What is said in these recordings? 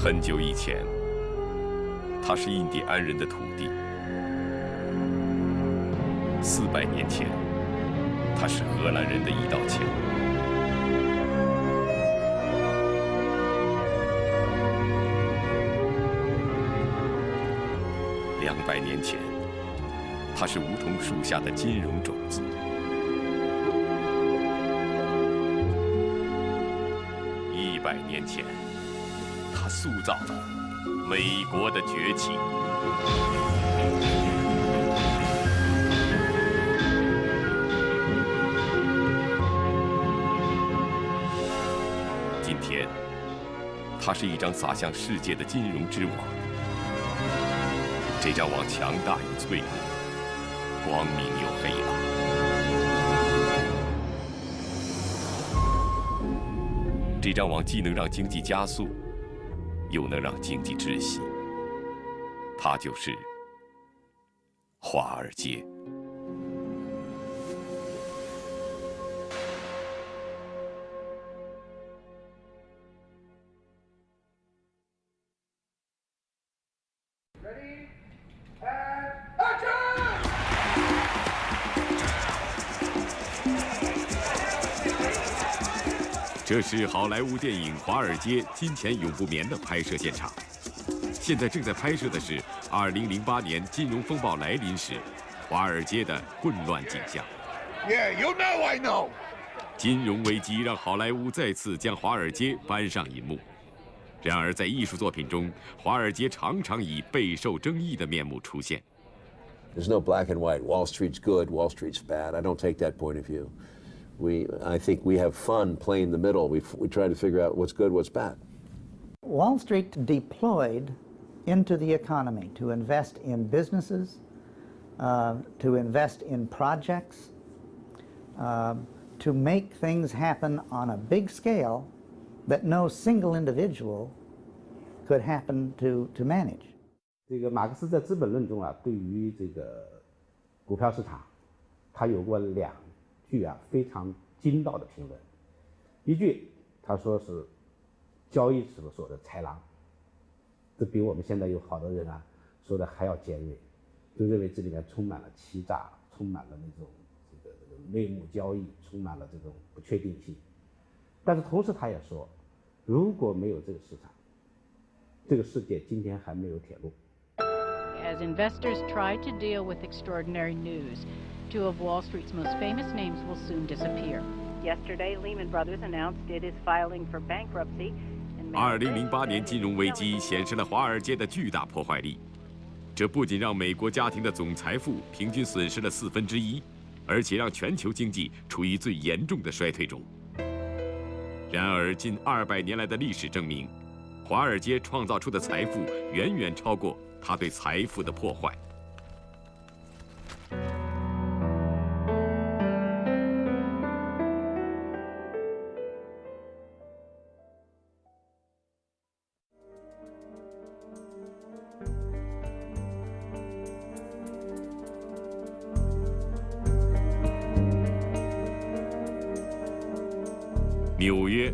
很久以前，它是印第安人的土地；400年前，它是荷兰人的一道墙。200年前，它是梧桐树下的金融种子。100年前，它塑造了美国的崛起。今天，它是一张洒向世界的金融之网。这张网强大与脆弱，光明又黑暗。这张网既能让经济加速，又能让经济窒息。它就是华尔街。这是好莱坞电影《华尔街金钱永不眠》的拍摄现场。现在正在拍摄的是2008年金融风暴来临时，华尔街的混乱景象。Yeah, you know I know. 金融危机让好莱坞再次将华尔街搬上银幕。然而，在艺术作品中，华尔街常常以备受争议的面目出现。There's no black and white. Wall Street's good, Wall Street's bad. I don't take that point of view. I think we have fun playing the middle. We try to figure out what's good, what's bad. Wall Street deployed into the economy to invest in businesses, to invest in projects, to make things happen on a big scale that no single individual could happen to manage. 这个马克思在《资本论》中啊，对于这个股票市场，他有过2句啊非常精到的评论。一句他说是交易事务所的豺狼，这比我们现在有好多人啊说的还要尖锐，就认为这里面充满了欺诈，充满了那种这个内幕交易，充满了这种不确定性。但是同时他也说，如果没有这个市场，这个世界今天还没有铁路。As investors try to deal with extraordinary news, 2 of Wall Street's most famous names will soon disappear. Yesterday, Lehman Brothers announced it is filing for bankruptcy. 2008年金融危机显示了华尔街的巨大破坏力，这不仅让美国家庭的总财富平均损失了1/4，而且让全球经济处于最严重的衰退中。然而，近200年来的历史证明，华尔街创造出的财富远远超过它对财富的破坏。纽约，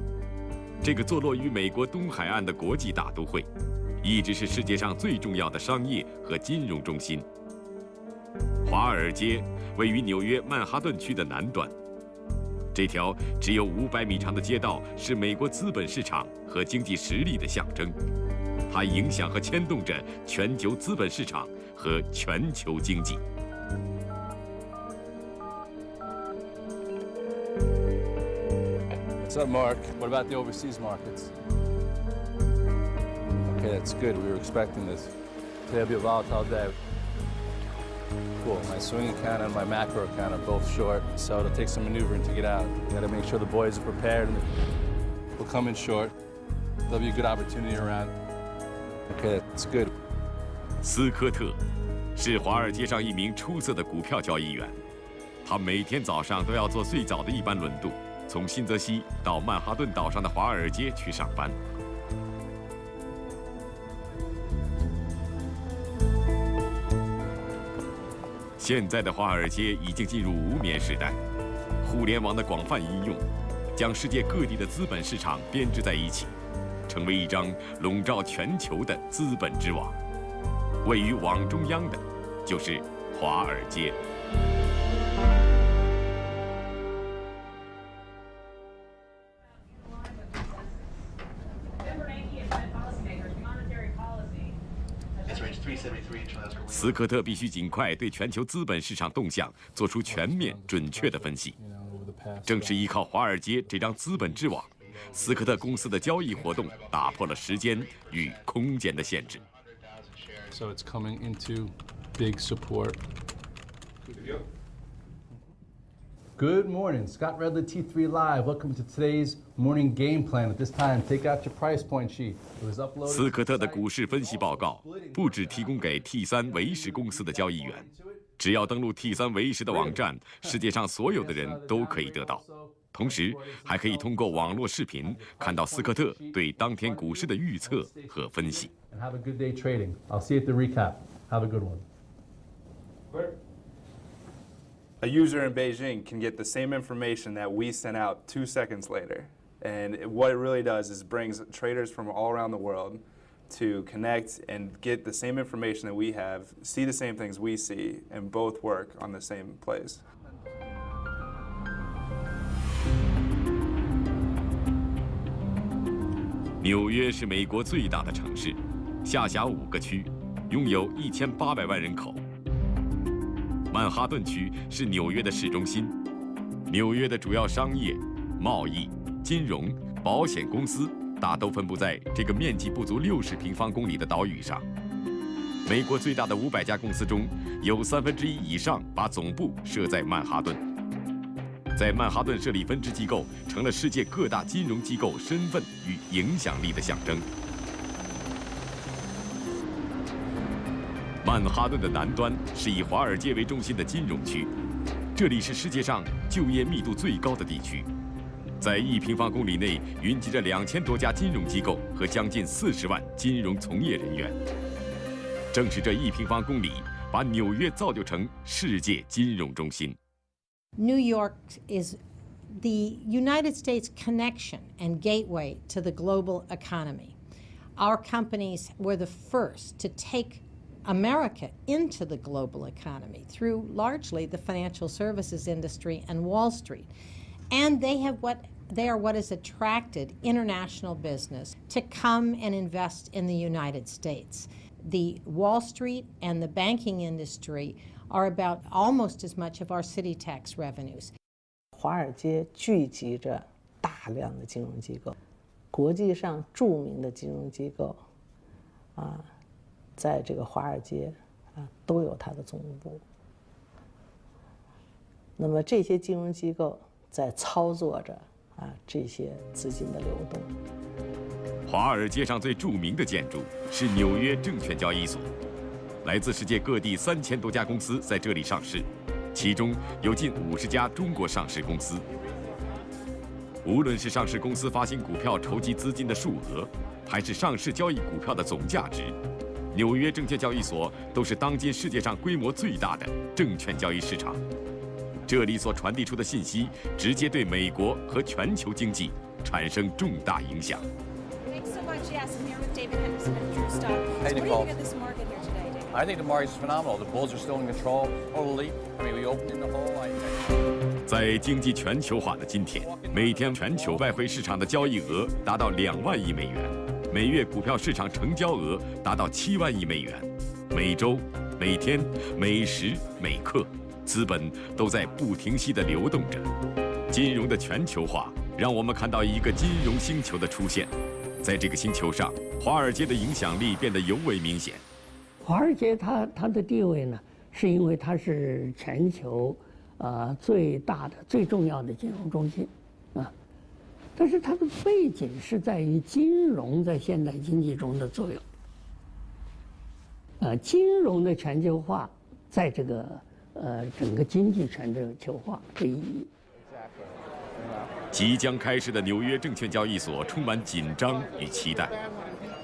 这个坐落于美国东海岸的国际大都会，一直是世界上最重要的商业和金融中心。华尔街位于纽约曼哈顿区的南端，这条只有500米长的街道是美国资本市场和经济实力的象征，它影响和牵动着全球资本市场和全球经济。What's up, Mark? What about the overseas markets? Okay, that's good. We were expecting this. Today will be a volatile day. Cool. My swing account and my macro account are both short, so it'll take some maneuvering to get out. Got to make sure the boys are prepared and we'll come in short. There'll be a good opportunity around. Okay, that's good. 斯科特是华尔街上一名出色的股票交易员，他每天早上都要坐最早的一班轮渡，从新泽西到曼哈顿岛上的华尔街去上班。现在的华尔街已经进入无眠时代，互联网的广泛应用，将世界各地的资本市场编织在一起。成为一张笼罩全球的资本之网。位于网中央的，就是华尔街。斯科特必须尽快对全球资本市场动向做出全面、准确的分析。正是依靠华尔街这张资本之网，斯科特公司的交易活动打破了时间与空间的限制。So it's coming into big support. Good morning, Scott Redley, T3 Live. Welcome to today's morning game plan. At this time, take out your price point sheet. It was uploaded. 斯科特的股市分析报告不只提供给 T3 唯时公司的交易员，只要登录 T3 唯时的网站，世界上所有的人都可以得到。同时，还可以通过网络视频看到斯科特对当天股市的预测和分析。And have a good day trading. I'll see you at the recap. Have a good one. A user in Beijing can get the same information that we sent out 2 seconds later. And what it really does is brings traders from all around the world to connect and get the same information that we have, see the same things we see, and both work on the same place. 纽约是美国最大的城市，下辖5个区，拥有1800万人口。曼哈顿区是纽约的市中心，纽约的主要商业、贸易、金融、保险公司大都分布在这个面积不足60平方公里的岛屿上。美国最大的500家公司中，有1/3以上把总部设在曼哈顿。在曼哈顿设立分支机构，成了世界各大金融机构身份与影响力的象征。曼哈顿的南端是以华尔街为中心的金融区，这里是世界上就业密度最高的地区。在1平方公里内云集着2000多家金融机构和将近40万金融从业人员。正是这1平方公里，把纽约造就成世界金融中心。New York is the United States connection and gateway to the global economy. Our companies were the first to take America into the global economy through largely the financial services industry and Wall Street. And they are what has attracted international business to come and invest in the United States. The Wall Street and the banking industry are about almost as much of our city tax revenues. 华尔街聚集着大量的金融机构，国际上著名的金融机构，在这个华尔街都有它的总部。那么这些金融机构在操作着这些资金的流动。华尔街上最著名的建筑是纽约证券交易所，来自世界各地3000多家公司在这里上市，其中有近50家中国上市公司。无论是上市公司发行股票筹集资金的数额，还是上市交易股票的总价值，纽约证券交易所都是当今世界上规模最大的证券交易市场。这里所传递出的信息，直接对美国和全球经济产生重大影响。Yes, I'm here with David Henderson and Drew Stock. Hey, so what do you Nicole. think of this market here today, David? I think the market is phenomenal. The bulls are still in control, totally. I mean, we opened in the hole. 在经济全球化的今天，每天全球外汇市场的交易额达到2万亿美元，每月股票市场成交额达到7万亿美元，每周、每天、每时、每刻，资本都在不停息地流动着。金融的全球化让我们看到一个金融星球的出现。在这个星球上，华尔街的影响力变得尤为明显。华尔街它的地位呢，是因为它是全球最大的、最重要的金融中心但是它的背景是在于金融在现代经济中的作用。金融的全球化在这个整个经济全球化的意义。即将开始的纽约证券交易所充满紧张与期待，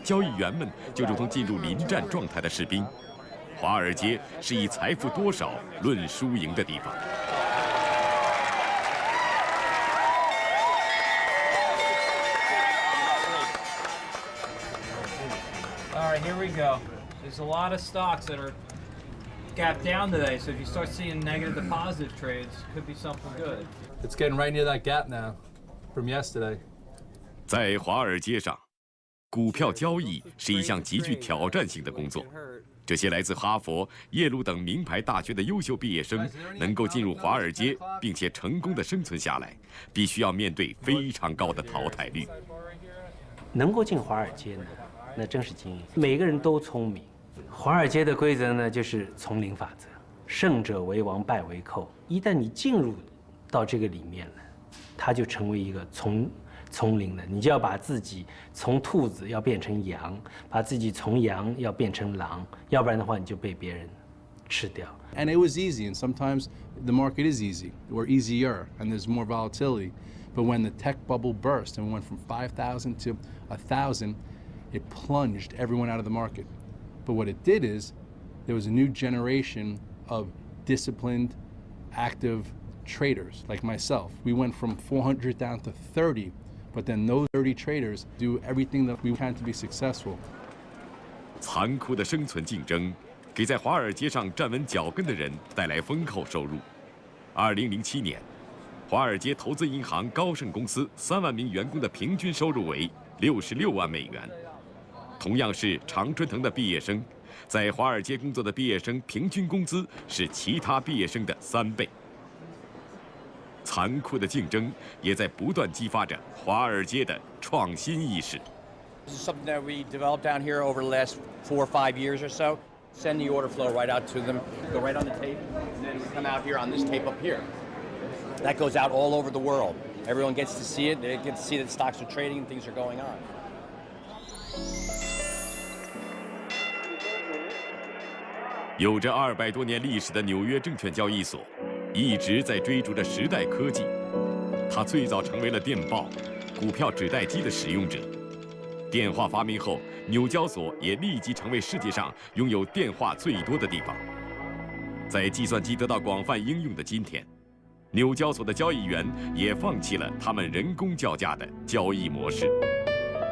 交易员们就如同进入临战状态的士兵。华尔街是以财富多少论输赢的地方。right, here we go. There's a lot of stocks that are gapped down today, so if you start seeing negative to positive trades, could be something good. It's getting right near that gap now from yesterday. 在华尔街上，股票交易是一项极具挑战性的工作。这些来自哈佛、耶鲁等名牌大学的优秀毕业生，能够进入华尔街并且成功的生存下来，必须要面对非常高的淘汰率。能够进华尔街呢，那真是精英，每个人都聪明。华尔街的规则呢，就是丛林法则，胜者为王，败为寇。一旦你进入到这个里面了，它就成为一个丛林了，你就要把自己从兔子要变成羊，把自己从羊要变成狼，要不然的话你就被别人吃掉。And it was easy, and sometimes the market is easy or easier, and there's more volatility. But when the tech bubble burst and went from 5,000 to 1,000, it plunged everyone out of the market. But what it did is there was a new generation of disciplined, active traders like myself. We went from 400 down to 30. But then those 30 traders do everything that we can to be successful. 残酷的生存竞争给在华尔街上站稳脚跟的人带来丰厚收入。2007年，华尔街投资银行高盛公司3万名员工的平均收入为66万美元。同样是常春藤的毕业生，在华尔街工作的毕业生平均工资是其他毕业生的3倍。残酷的竞争也在不断激发着华尔街的创新意识。This is something that we developed down here over the last 4 or 5 years or so. Send the order flow right out to them, go right on the tape, and then we come out here on this tape up here. That goes out all over the world. Everyone gets to see it. They get to see that stocks are trading and things are going on. 有着200多年历史的纽约证券交易所，一直在追逐着时代科技。它最早成为了电报、股票纸袋机的使用者。电话发明后，纽交所也立即成为世界上拥有电话最多的地方。在计算机得到广泛应用的今天，纽交所的交易员也放弃了他们人工较价的交易模式。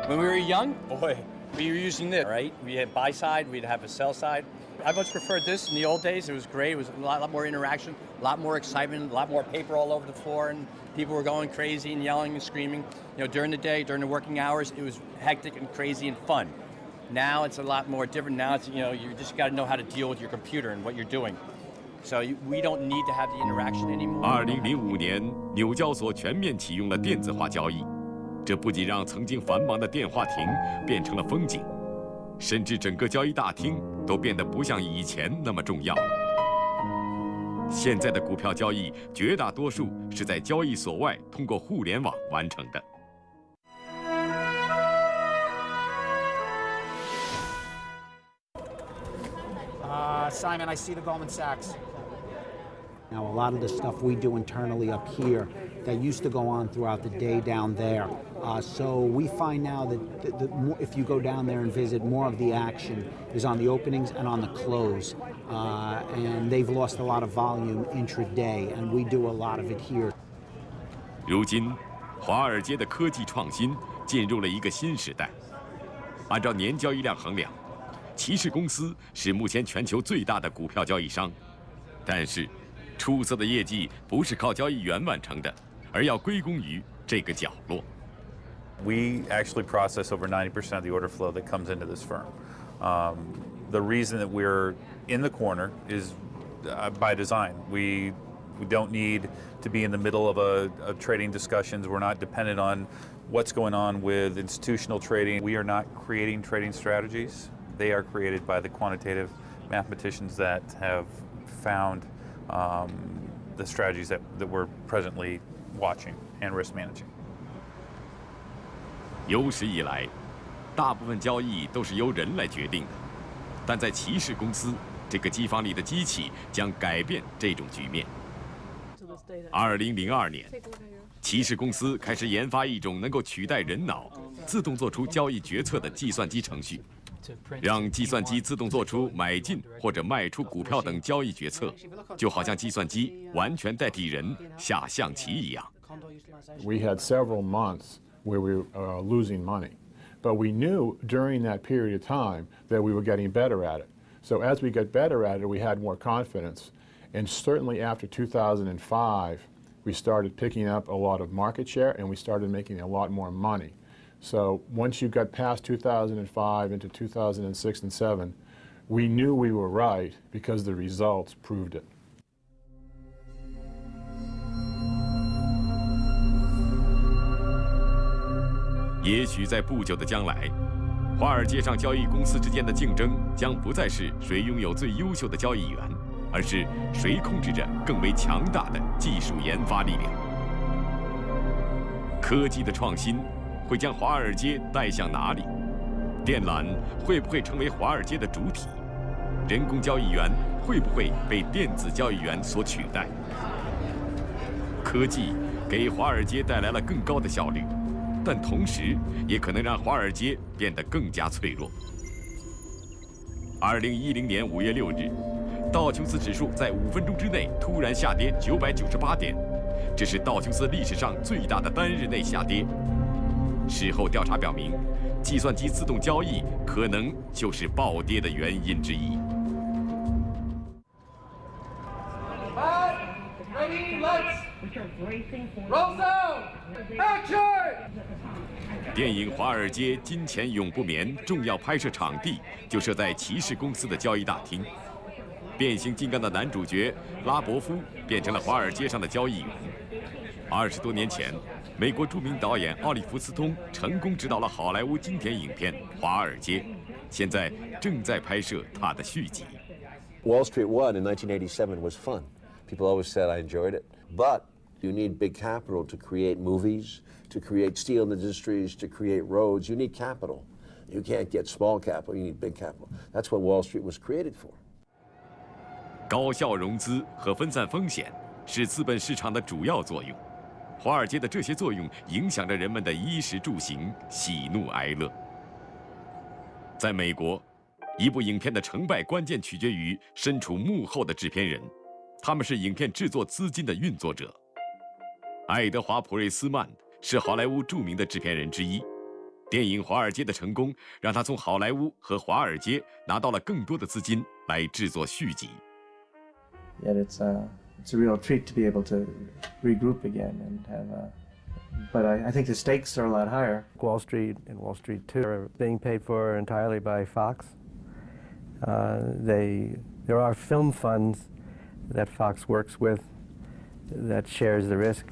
When we were young, boy, we were using this, right? We had buy side, we'd have a sell side. I much preferred this in the old days. It was great. It was a lot more interaction, a lot more excitement, a lot more paper all over the floor, and people were going crazy and yelling and screaming. You know, during the day, during the working hours, it was hectic and crazy and fun. Now it's a lot more different. Now it's, you know, you just got to know how to deal with your computer and what you're doing. So we don't need to have the interaction anymore. 2005年，纽交所全面启用了电子化交易，这不仅让曾经繁忙的电话亭变成了风景。甚至整个交易大厅都变得不像以前那么重要了。现在的股票交易绝大多数是在交易所外通过互联网完成的。Simon, I see the Goldman Sachs. Now, a lot of the stuff we do internally up here that used to go on throughout the day down there. So we find now that if you go down there and visit, more of the action is on the openings and on the close. And they've lost a lot of volume intraday, and we do a lot of it here. 如今，华尔街的科技创新进入了一个新时代。按照年交易量衡量，骑士公司是目前全球最大的股票交易商，但是出色的业绩不是靠交易员完成的，而要归功于这个角落。We actually process over 90% of the order flow that comes into this firm. The reason that we're in the corner is by design. We don't need to be in the middle of a trading discussions. We're not dependent on what's going on with institutional trading. We are not creating trading strategies. They are created by the quantitative mathematicians that have found the strategies that we're presently watching and risk managing. 有史以来，大部分交易都是由人来决定的，但在骑士公司，这个机房里的机器将改变这种局面。2002年，骑士公司开始研发一种能够取代人脑、自动做出交易决策的计算机程序，让计算机自动做出买进或者卖出股票等交易决策，就好像计算机完全代替人下象棋一样。We had several months where we were losing money. But we knew during that period of time that we were getting better at it. So as we got better at it, we had more confidence. And certainly after 2005, we started picking up a lot of market share and we started making a lot more money. So once you got past 2005 into 2006 and 7, we knew we were right because the results proved it. 也许在不久的将来，华尔街上交易公司之间的竞争将不再是谁拥有最优秀的交易员，而是谁控制着更为强大的技术研发力量。科技的创新会将华尔街带向哪里？电缆会不会成为华尔街的主体？人工交易员会不会被电子交易员所取代？科技给华尔街带来了更高的效率，但同时也可能让华尔街变得更加脆弱。2010年5月6日，道琼斯指数在5分钟之内突然下跌998点，这是道琼斯历史上最大的单日内下跌。事后调查表明，计算机自动交易可能就是暴跌的原因之一。Ready, lights, roll sound, action! 电影《华尔街金钱永不眠》重要拍摄场地就设在骑士公司的交易大厅。变形金刚的男主角拉伯夫变成了华尔街上的交易员。20多年前，美国著名导演奥利弗斯通成功执导了好莱坞经典影片《华尔街》，现在正在拍摄它的续集。Wall Street 1 in 1987 was fun. People always said I enjoyed it, but you need big capital to create movies, to create steel industries, to create roads. You need capital. You can't get small capital, you need big capital. That's what Wall Street was created for. 高效融资和分散风险是资本市场的主要作用。华尔街的这些作用影响着人们的衣食住行、喜怒哀乐。在美国，一部影片的成败关键取决于身处幕后的制片人。他们是影片制作资金的运作者。爱德华·普瑞斯曼是好莱坞著名的制片人之一。电影《华尔街》的成功让他从好莱坞和华尔街拿到了更多的资金来制作续集。Yet it's a real treat to be able to regroup again and have but I think the stakes are a lot higher. Wall Street and Wall Street 2 are being paid for entirely by Fox. There are film funds that Fox works with that shares the risk.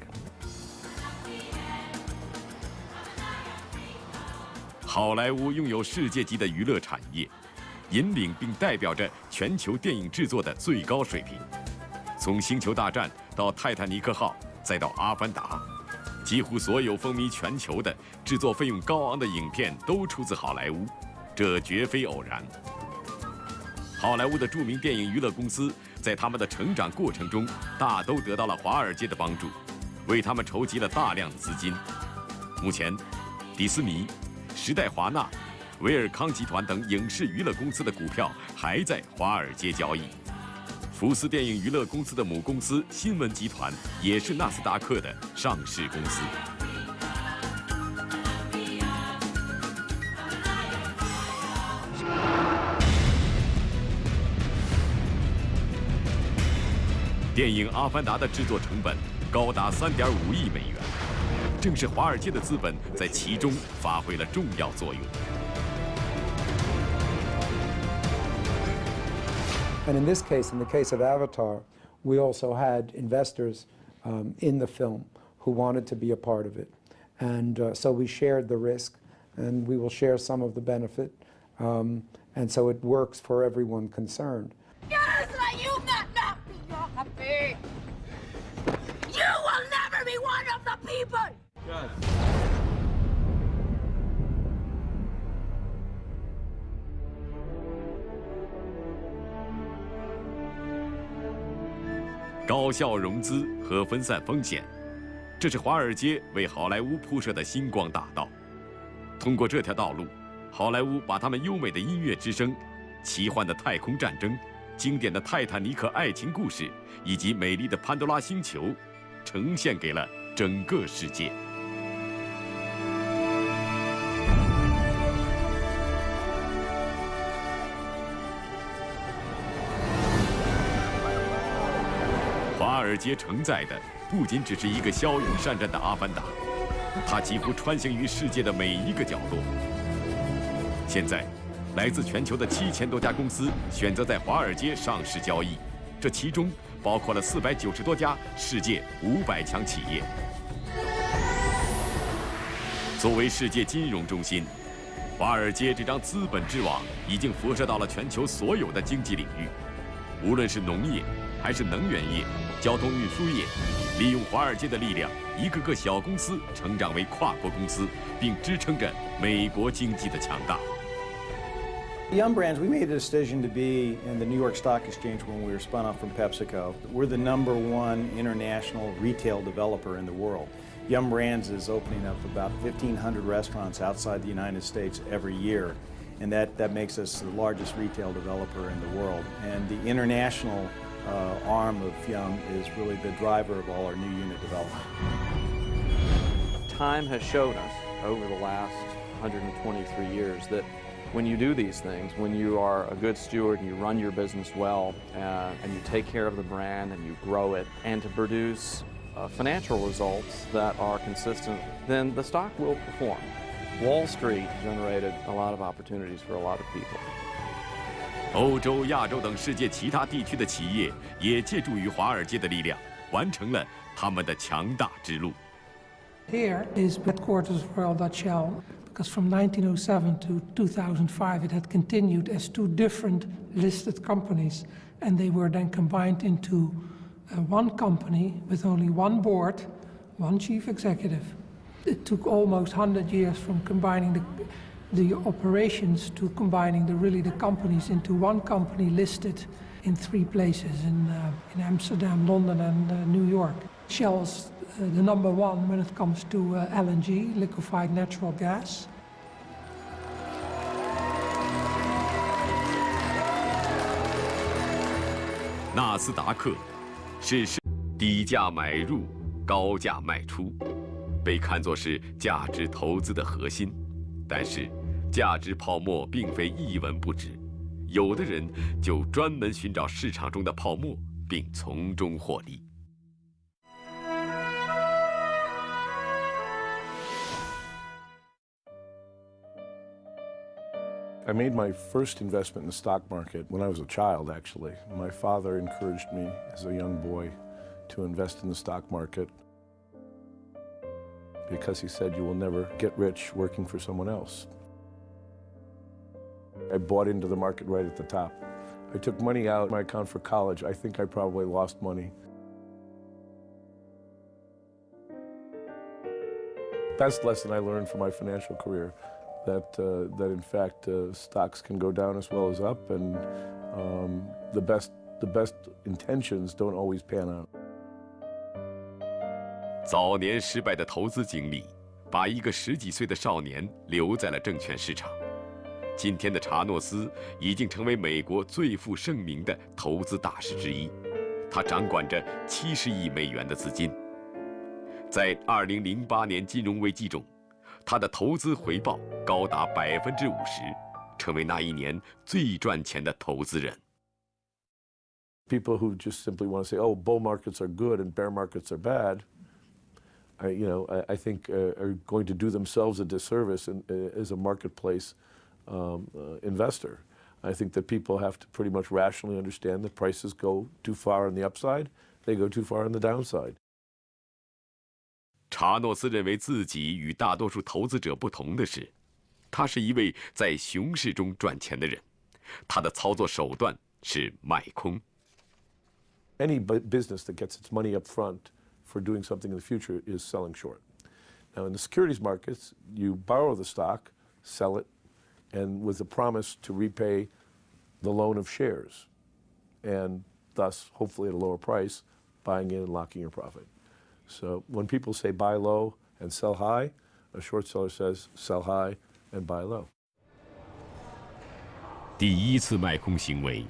好莱坞拥有世界级的娱乐产业，引领并代表着全球电影制作的最高水平。从《星球大战》到《泰坦尼克号》，再到《阿凡达》，几乎所有风靡全球的、制作费用高昂的影片都出自好莱坞，这绝非偶然。好莱坞的著名电影娱乐公司在他们的成长过程中，大都得到了华尔街的帮助，为他们筹集了大量的资金。目前，迪士尼、时代华纳、威尔康集团等影视娱乐公司的股票还在华尔街交易。福斯电影娱乐公司的母公司新闻集团也是纳斯达克的上市公司。电影《阿凡达》的制作成本高达3.5亿美元，正是华尔街的资本在其中发挥了重要作用。And in this case, in the case of Avatar, we also had investors in the film who wanted to be a part of it. And so we shared the risk, and we will share some of the benefit. And so it works for everyone concerned. You will never be one of the people! Good. 高效融资和分散风险，这是华尔街为好莱坞铺设的星光大道。通过这条道路，好莱坞把他们优美的音乐之声、奇幻的太空战争、经典的泰坦尼克爱情故事以及美丽的潘多拉星球，呈现给了整个世界。华尔街承载的不仅只是一个骁勇善战的阿凡达，它几乎穿行于世界的每一个角落。现在，来自全球的7000多家公司选择在华尔街上市交易，这其中包括了490多家世界500强企业。作为世界金融中心，华尔街这张资本之网已经辐射到了全球所有的经济领域，无论是农业还是能源业、交通运输业，利用华尔街的力量，一个个小公司成长为跨国公司，并支撑着美国经济的强大。Yum Brands, we made the decision to be in the New York Stock Exchange when we were spun off from PepsiCo. We're the #1 international retail developer in the world. Yum Brands is opening up about 1,500 restaurants outside the United States every year, and that makes us the largest retail developer in the world. And the international arm of Yum is really the driver of all our new unit development. Time has showed us over the last 123 years that when you do these things, when you are a good steward and you run your business well, and you take care of the brand and you grow it, and to produce financial results that are consistent, then the stock will perform. Wall Street generated a lot of opportunities for a lot of people. 欧洲、亚洲等世界其他地区的企业也借助于华尔街的力量，完成了他们的强大之路。Here is headquarters of Royal Dutch Shell, because from 1907 to 2005 it had continued as two different listed companies, and they were then combined into one company with only one board, one chief executive. It took almost 100 years from combining the operations to combining the companies into one company listed in 3 places, in Amsterdam, London, and New York. Shell's the #1 when it comes to LNG, liquefied natural gas. 纳斯达克是低价买入、高价卖出，被看作是价值投资的核心。但是，价值泡沫并非一文不值，有的人就专门寻找市场中的泡沫，并从中获利。I made my first investment in the stock market when I was a child, actually. My father encouraged me as a young boy to invest in the stock market because he said you will never get rich working for someone else. I bought into the market right at the top. I took money out of my account for college. I think I probably lost money. Best lesson I learned from my financial career, that in fact stocks can go down as well as up, and the best intentions don't always pan out. 早年失败的投资经历，把一个10几岁的少年留在了证券市场。今天的查诺斯已经成为美国最负盛名的投资大师之一，他掌管着70亿美元的资金。在2008年金融危机中，他的投资回报高达50%，成为那一年最赚钱的投资人。People who just simply want to say, "Oh, bull markets are good and bear markets are bad," I think are going to do themselves a disservice as a marketplace investor. I think that people have to pretty much rationally understand that prices go too far on the upside, they go too far on the downside. 查诺斯认为自己与大多数投资者不同的是，他是一位在熊市中赚钱的人，他的操作手段是卖空。Any business that gets its money up front for doing something in the future is selling short. Now, in the securities markets, you borrow the stock, sell it, and with a promise to repay the loan of shares, and thus, hopefully at a lower price, buying in and locking your profit. So when people say buy low and sell high, a short seller says sell high and buy low. 第一次卖空行为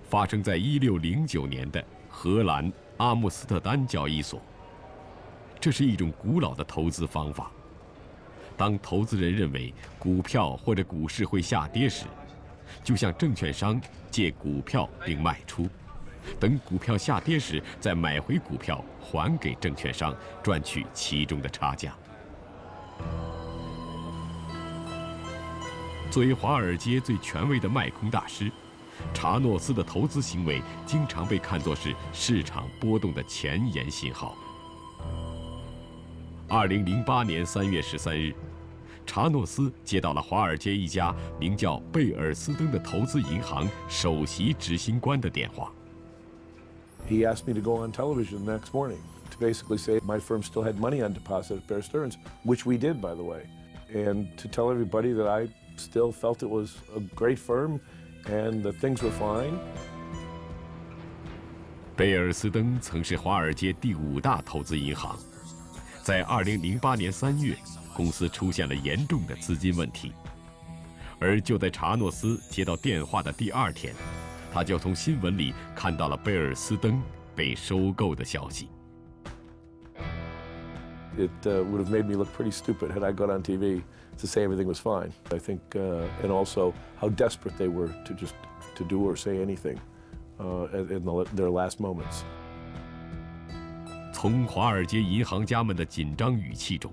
发生在1609年的荷兰阿姆斯特丹交易所。这是一种古老的投资方法。当投资人认为股票或者股市会下跌时，就向证券商借股票并卖出，等股票下跌时再买回股票还给证券商，赚取其中的差价。作为华尔街最权威的卖空大师，查诺斯的投资行为经常被看作是市场波动的前沿信号。2008年3月13日，查诺斯接到了华尔街一家名叫贝尔斯登的投资银行首席执行官的电话。He asked me to go on television the next morning to basically say my firm still had money on deposit at Bear Stearns, which we did, by the way, and to tell everybody that I still felt it was a great firm and that things were fine. 贝尔斯登曾是华尔街第5大投资银行，在2008年3月，公司出现了严重的资金问题，而就在查诺斯接到电话的第2天，他就从新闻里看到了贝尔斯登被收购的消息。It would have made me look pretty stupid had I got on TV to say everything was fine. I think, and also how desperate they were to just to do or say anything in their last moments. 从华尔街银行家们的紧张语气中，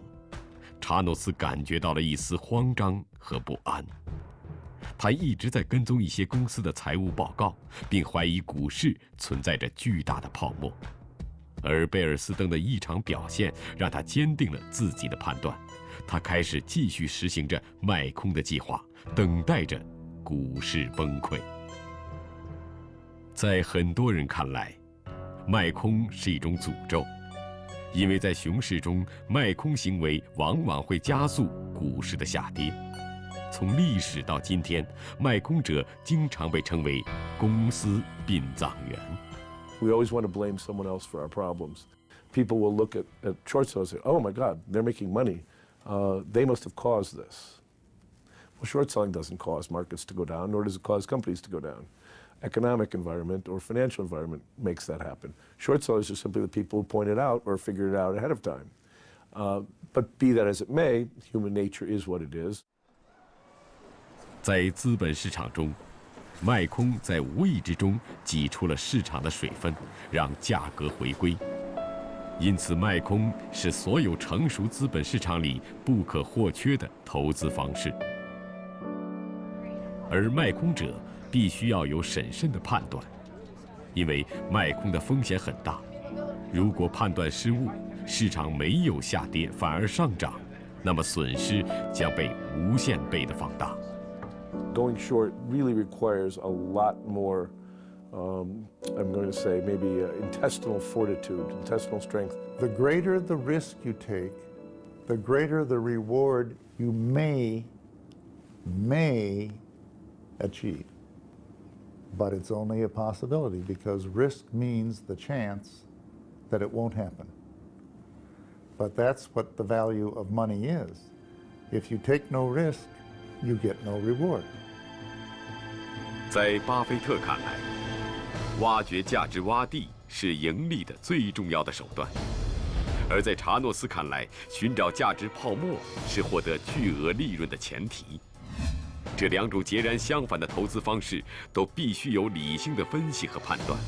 查诺斯感觉到了一丝慌张和不安。他一直在跟踪一些公司的财务报告，并怀疑股市存在着巨大的泡沫。而贝尔斯登的异常表现让他坚定了自己的判断，他开始继续实行着卖空的计划，等待着股市崩溃。在很多人看来，卖空是一种诅咒，因为在熊市中，卖空行为往往会加速股市的下跌。从历史到今天，卖空者经常被称为公司殡葬员。We always want to blame someone else for our problems. People will look at short sellers and say, oh my God, they're making money. They must have caused this. Well, short selling doesn't cause markets to go down, nor does it cause companies to go down. Economic environment or financial environment makes that happen. Short sellers are simply the people who point it out or figured it out ahead of time. But be that as it may, human nature is what it is. 在资本市场中，卖空在无意之中挤出了市场的水分，让价格回归。因此，卖空是所有成熟资本市场里不可或缺的投资方式。而卖空者必须要有审慎的判断，因为卖空的风险很大。如果判断失误，市场没有下跌反而上涨，那么损失将被无限倍的放大。Going short really requires a lot more, I'm going to say, maybe intestinal fortitude, intestinal strength. The greater the risk you take, the greater the reward you may achieve. But it's only a possibility because risk means the chance that it won't happen. But that's what the value of money is. If you take no risk, you get no reward. 在巴菲特看来，挖掘价值洼地是盈利的最重要的手段；而在查诺斯看来，寻找价值泡沫是获得巨额利润的前提。这2种截然相反的投资方式都必须有理性的分析和判断，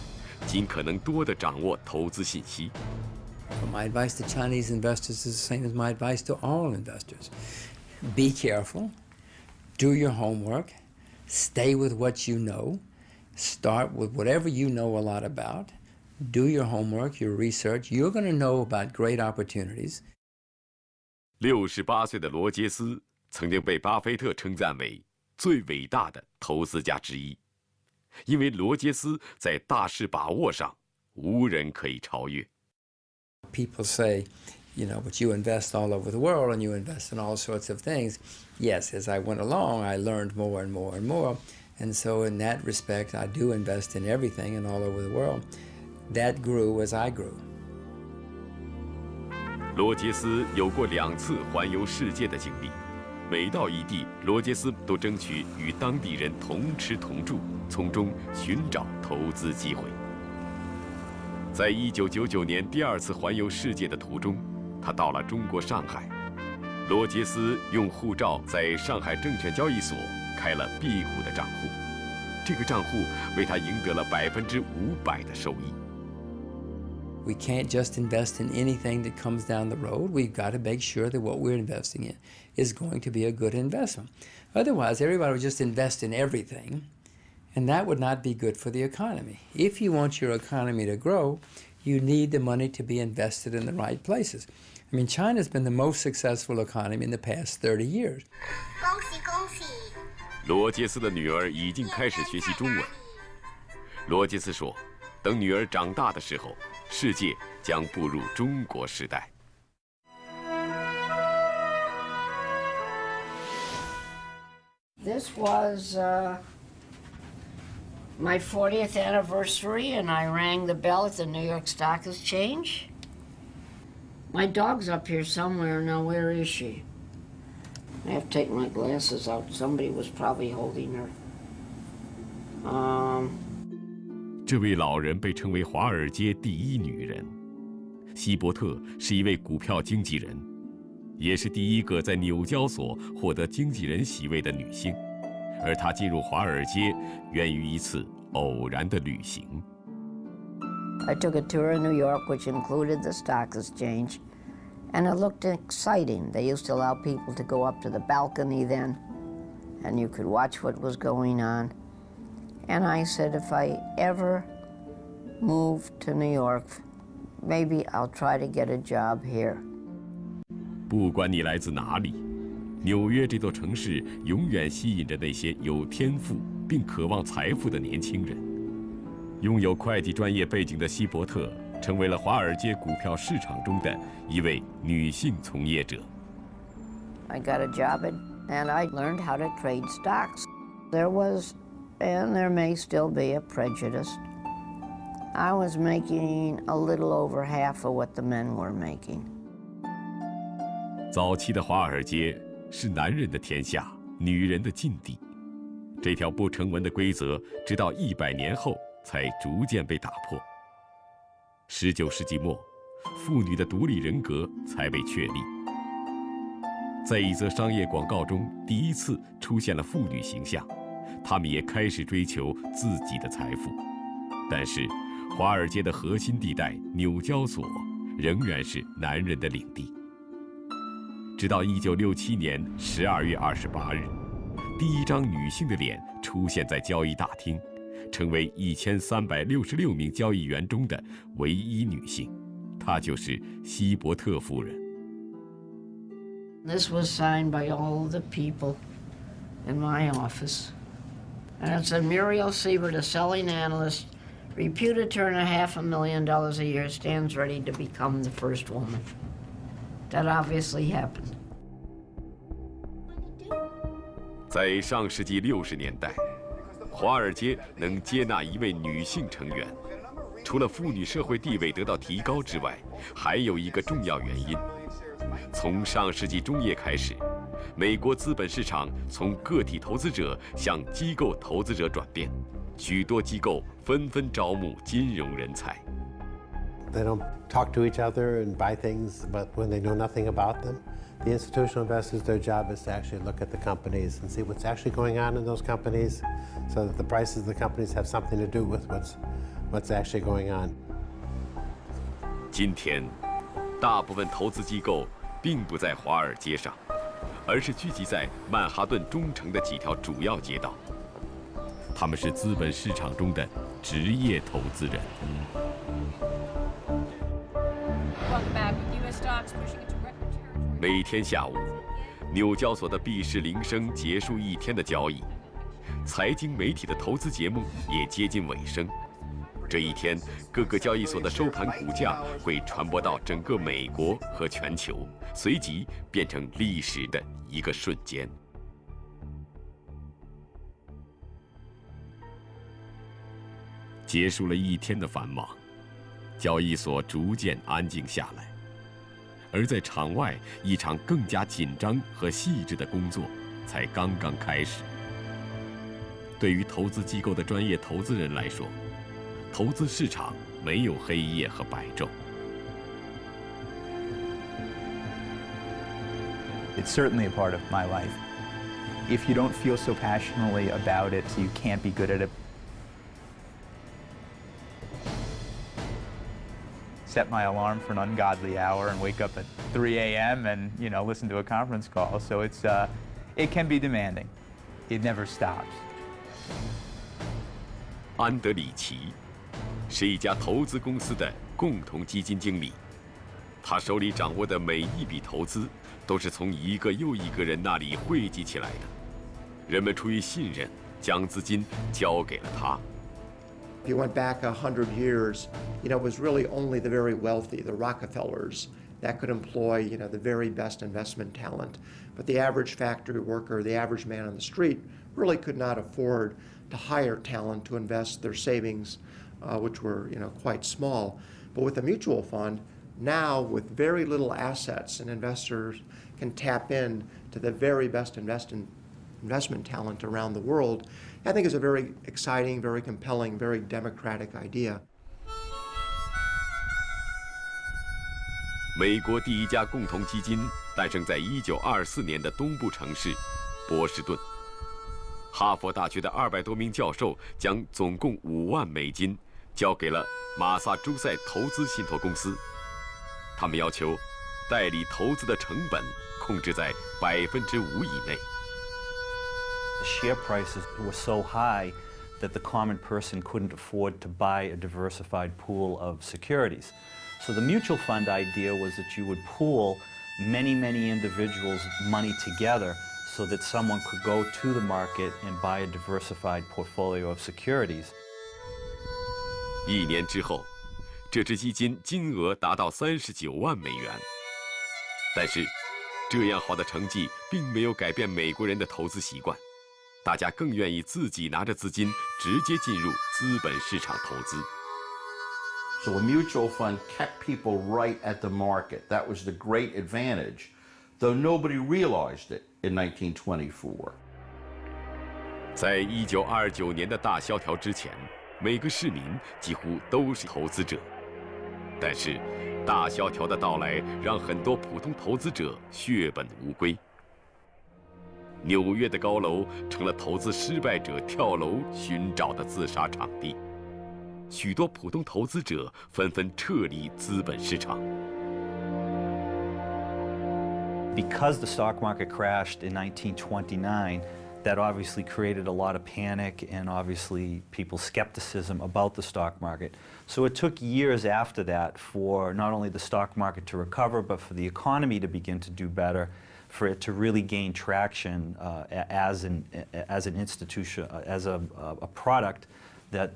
尽可能多地掌握投资信息。My advice to Chinese investors is the same as my advice to all investors. Be careful. Do your homework. Stay with what you know. Start with whatever you know a lot about. Do your homework, your research. You're going to know about great opportunities. 68岁的罗杰斯曾经被巴菲特称赞为最伟大的投资家之一，因为罗杰斯在大势把握上无人可以超越。People say, you know, but you invest all over the world and you invest in all sorts of things. Yes, as I went along, I learned more and more and more. And so in that respect, I do invest in everything and all over the world. That grew as I grew. 罗杰斯有过2次环游世界的经历，每到一地，罗杰斯都争取与当地人同吃同住，从中寻找投资机会。在1999年第2次环游世界的途中，他到了中国上海。罗杰斯用护照在上海证券交易所开了辟谷的账户，这个账户为他赢得了500%的收益。We can't just invest in anything that comes down the road. We've got to make sure that what we're investing in is going to be a good investment. Otherwise, everybody would just invest in everything, and that would not be good for the economy. If you want your economy to grow, you need the money to be invested in the right places. I mean, China's been the most successful economy in the past 30 years. 恭喜恭喜！罗杰斯的女儿已经开始学习中文。罗杰斯说，等女儿长大的时候，世界将步入中国时代。This was my 40th anniversary, and I rang the bell at the New York Stock Exchange. My dog's up here somewhere. Now, where is she? I have to take my glasses out. Somebody was probably holding her. 这位老人被称为华尔街第一女人。希伯特是一位股票经纪人，也是第一个在纽交所获得经纪人席位的女性。而她进入华尔街源于一次偶然的旅行。I took a tour in New York, which included the stock exchange, and it looked exciting. They used to allow people to go up to the balcony then, and you could watch what was going on. And I said, if I ever move to New York, maybe I'll try to get a job here. 不管你来自哪里，纽约这座城市永远吸引着那些有天赋并渴望财富的年轻人。拥有会计专业背景的希伯特成为了华尔街股票市场中的一位女性从业者。I got a job and I learned how to trade stocks. There was, and there may still be, a prejudice. I was making a little over half of what the men were making. 早期的华尔街是男人的天下，女人的禁地。这条不成文的规则，直到100年后才逐渐被打破。19世纪末，妇女的独立人格才被确立。在一则商业广告中，第一次出现了妇女形象，她们也开始追求自己的财富。但是，华尔街的核心地带纽交所仍然是男人的领地。直到1967年12月28日，第一张女性的脸出现在交易大厅，成为1366名交易员中的唯一女性，她就是希伯特夫人。This was signed by all the people in my office. And it said, Muriel Siebert, a selling analyst, reputed to earn $500,000 a year, stands ready to become the first woman. That obviously happened. 在上世纪60年代，华尔街能接纳一位女性成员，除了妇女社会地位得到提高之外，还有一个重要原因。从上世纪中叶开始，美国资本市场从个体投资者向机构投资者转变，许多机构纷纷招募金融人才。They don't talk to each other and buy things, but when they know nothing about them, the institutional investors, their job is to actually look at the companies and see what's actually going on in those companies, so that the prices of the companies have something to do with what's actually going on. 今天，大部分投资机构并不在华尔街上，而是聚集在曼哈顿中城的几条主要街道。他们是资本市场中的职业投资人。每天下午，纽交所的闭市铃声结束一天的交易，财经媒体的投资节目也接近尾声。这一天，各个交易所的收盘股价会传播到整个美国和全球，随即变成历史的一个瞬间。结束了一天的繁忙，交易所逐渐安静下来。而在场外，一场更加紧张和细致的工作才刚刚开始。对于投资机构的专业投资人来说，投资市场没有黑夜和白昼。It's certainly a part of my life. if you don't feel so passionately about it, you can't be good at it. Set my alarm for an ungodly hour and wake up at 3 a.m. and, you know, listen to a conference call. So it can be demanding. It never stops. 安德里奇是一家投资公司的共同基金经理，他手里掌握的每一笔投资都是从一个又一个人那里汇集起来的。人们出于信任，将资金交给了他。If you went back 100 years, you know, it was really only the very wealthy, the Rockefellers, that could employ, you know, the very best investment talent. But the average factory worker, the average man on the street, really could not afford to hire talent to invest their savings, which were, you know, quite small. But with a mutual fund, now with very little assets, and investors can tap in to the very best investment talent around the world, I think is a very exciting, very compelling, very democratic idea. 美国第一家共同基金诞生在1924年的东部城市波士顿。哈佛大学的200多名教授将总共5万美金交给了马萨诸塞投资信托公司，他们要求代理投资的成本控制在5%以内。The share prices were so high that the common person couldn't afford to buy a diversified pool of securities. So the mutual fund idea was that you would pool many, many individuals' money together so that someone could go to the market and buy a diversified portfolio of securities. 1年之后，这支基金金额达到39万美元。但是，这样好的成绩并没有改变美国人的投资习惯。大家更愿意自己拿着资金直接进入资本市场投资。So a mutual fund kept people right at the market. That was the great advantage, though nobody realized it in 1924. 在1929年的大萧条之前，每个市民几乎都是投资者。但是，大萧条的到来让很多普通投资者血本无归。纽约的高楼成了投资失败者跳楼寻找的自杀场地，许多普通投资者纷纷撤离资本市场。Because the stock market crashed in 1929, that obviously created a lot of panic and obviously people's skepticism about the stock market. So it took years after that for not only the stock market to recover, but for the economy to begin to do better, for it to really gain traction as an institution, as a product that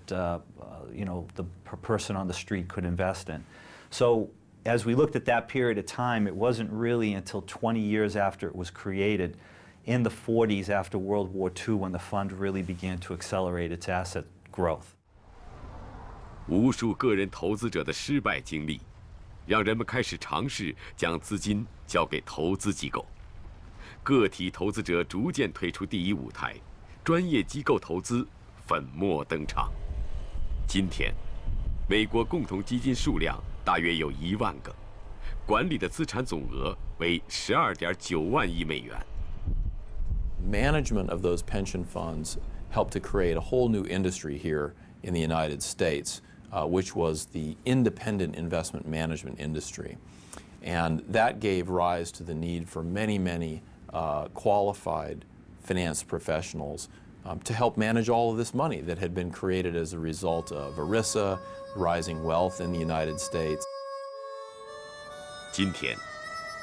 you know, the person on the street could invest in. So as we looked at that period of time, it wasn't really until 20 years after it was created, in the 40s after World War II, when the fund really began to accelerate its asset growth. 无数个人投资者的失败经历，让人们开始尝试将资金交给投资机构。个体投资者逐渐退出第一舞台，专业机构投资粉墨登场。今天，美国共同基金数量大约有1万个，管理的资产总额为12.9万亿美元。Management of those pension funds helped to create a whole new industry here in the United States, which was the independent investment management industry. And that gave rise to the need for many, many qualified finance professionals to help manage all of this money that had been created as a result of ERISA, rising wealth in the United States. 今天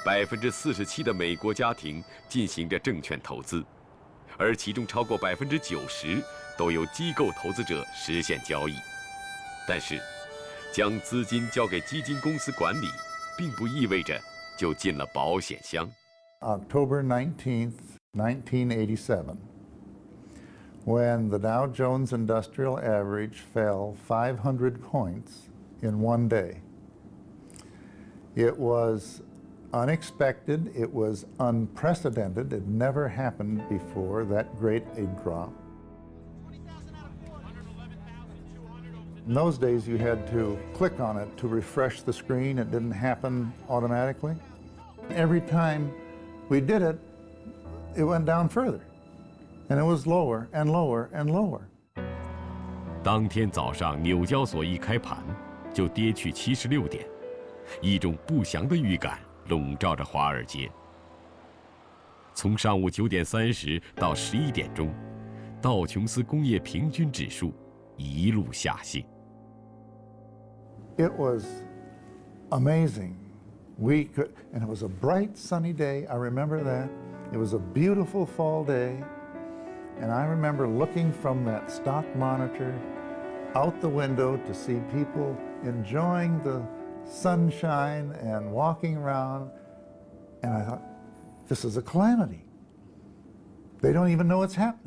，47%的美国家庭进行着证券投资，而其中超过90%都由机构投资者实现交易。但是，将资金交给基金公司管理，并不意味着就进了保险箱。October 19th, 1987, when the Dow Jones Industrial Average fell 500 points in one day. It was unexpected, it was unprecedented, it never happened before, that great a drop. In those days you had to click on it to refresh the screen, it didn't happen automatically. Every time we did it, it went down further. And it was lower and lower and lower. 当天早上，纽交所一开盘就跌去76点，一种不祥的预感笼罩着华尔街。从上午9点30到11点钟，道琼斯工业平均指数一路下行。It was amazing. We could, and it was a bright sunny day. I remember that. It was a beautiful fall day. And I remember looking from that stock monitor out the window to see people enjoying the sunshine and walking around. And I thought, this is a calamity. They don't even know it's happening.